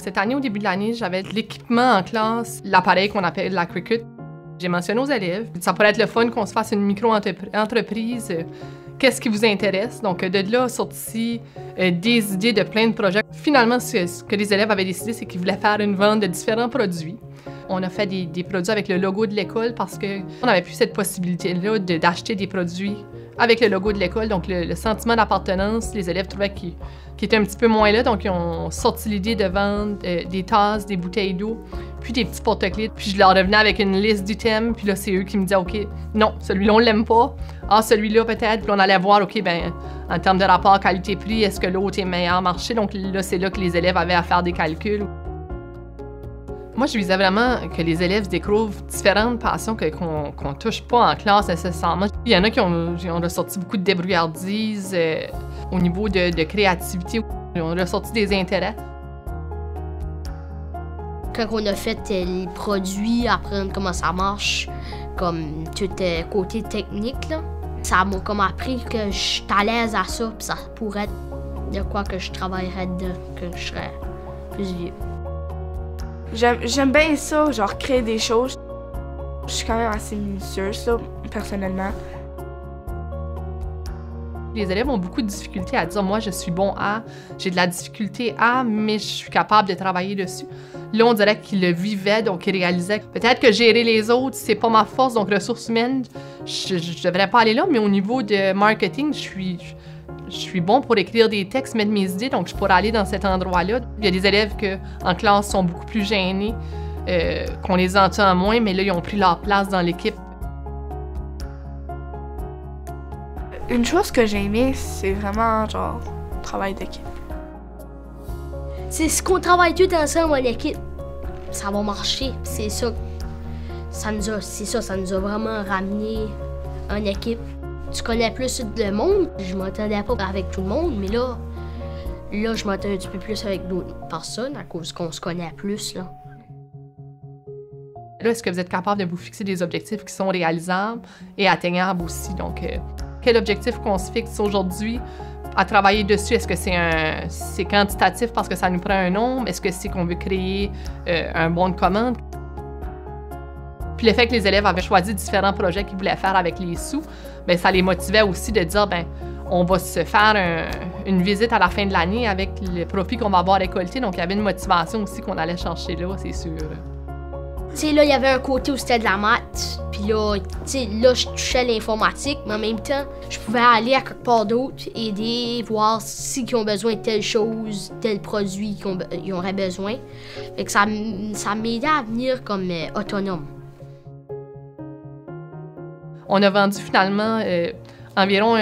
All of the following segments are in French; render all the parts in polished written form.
Cette année, au début de l'année, j'avais de l'équipement en classe, l'appareil qu'on appelle la Cricut. J'ai mentionné aux élèves, ça pourrait être le fun qu'on se fasse une micro-entreprise. Qu'est-ce qui vous intéresse? Donc, de là, sorti des idées de plein de projets. Finalement, ce que les élèves avaient décidé, c'est qu'ils voulaient faire une vente de différents produits. On a fait des produits avec le logo de l'école parce qu'on n'avait plus cette possibilité-là d'acheter des produits avec le logo de l'école. Donc, le sentiment d'appartenance, les élèves trouvaient qu'il était un petit peu moins là. Donc, ils ont sorti l'idée de vendre des tasses, des bouteilles d'eau, puis des petits porte-clés. Puis, je leur revenais avec une liste d'items. Puis là, c'est eux qui me disaient, OK, non, celui-là, on l'aime pas. Ah, celui-là, peut-être. Puis on allait voir, OK, bien, en termes de rapport qualité-prix, est-ce que l'autre est meilleur marché? Donc là, c'est là que les élèves avaient à faire des calculs. Moi, je visais vraiment que les élèves découvrent différentes passions qu'on touche pas en classe nécessairement. Il y en a qui ont ressorti beaucoup de débrouillardise au niveau de créativité. Ils ont ressorti des intérêts. Quand on a fait les produits, apprendre comment ça marche, comme tout côté technique, là, ça m'a comme appris que je suis à l'aise à ça, puis ça pourrait être de quoi que je travaillerais dedans, que je serais plus vieux. J'aime bien ça, genre créer des choses. Je suis quand même assez minutieuse, là, personnellement. Les élèves ont beaucoup de difficultés à dire « moi, je suis bon à, j'ai de la difficulté à, mais je suis capable de travailler dessus ». Là, on dirait qu'ils le vivaient, donc ils réalisaient que peut-être que gérer les autres, c'est pas ma force, donc ressources humaines, je devrais pas aller là, mais au niveau de marketing, je suis bon pour écrire des textes, mettre mes idées, donc je pourrais aller dans cet endroit-là. Il y a des élèves qui, en classe, sont beaucoup plus gênés, qu'on les entend moins, mais là, ils ont pris leur place dans l'équipe. Une chose que j'ai aimée, c'est vraiment, genre, le travail d'équipe. C'est ce qu'on travaille tout ensemble en équipe, ça va marcher. C'est ça, ça nous a vraiment ramené en équipe. Tu connais plus le monde. Je m'entendais pas avec tout le monde, mais là, je m'entends un petit peu plus avec d'autres personnes à cause qu'on se connaît plus, là. Là, est-ce que vous êtes capable de vous fixer des objectifs qui sont réalisables et atteignables aussi? Donc, quel objectif qu'on se fixe aujourd'hui à travailler dessus? Est-ce que c'est quantitatif parce que ça nous prend un nombre? Est-ce que c'est qu'on veut créer un bon de commande? Puis le fait que les élèves avaient choisi différents projets qu'ils voulaient faire avec les sous, bien, ça les motivait aussi de dire, bien, on va se faire une visite à la fin de l'année avec le profit qu'on va avoir récolté. Donc, il y avait une motivation aussi qu'on allait chercher là, c'est sûr. Tu sais, là, il y avait un côté où c'était de la maths, puis là, tu sais, là, je touchais l'informatique, mais en même temps, je pouvais aller à quelque part d'autre, aider, voir s'ils ont besoin de telle chose, tel produit qu'ils auraient besoin. Fait que ça m'aidait à venir comme autonome. On a vendu finalement environ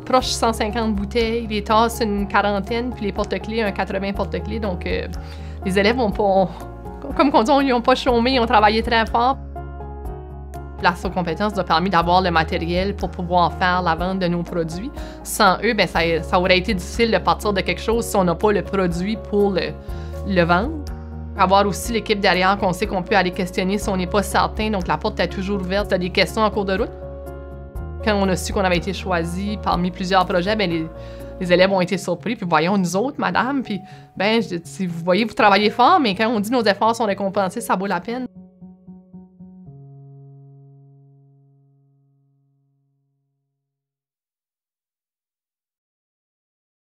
proche 150 bouteilles, les tasses une quarantaine, puis les porte-clés, un 80 porte-clés. Donc, les élèves n'ont pas, comme on dit, ils n'ont pas chômé, ils ont travaillé très fort. Place aux compétences nous a permis d'avoir le matériel pour pouvoir faire la vente de nos produits. Sans eux, bien, ça aurait été difficile de partir de quelque chose si on n'a pas le produit pour le vendre. Avoir aussi l'équipe derrière qu'on sait qu'on peut aller questionner si on n'est pas certain, donc la porte est toujours ouverte. Si tu as des questions en cours de route. Quand on a su qu'on avait été choisi parmi plusieurs projets, bien, les élèves ont été surpris. Puis voyons, nous autres, madame, puis ben, si vous voyez, vous travaillez fort, mais quand on dit nos efforts sont récompensés, ça vaut la peine.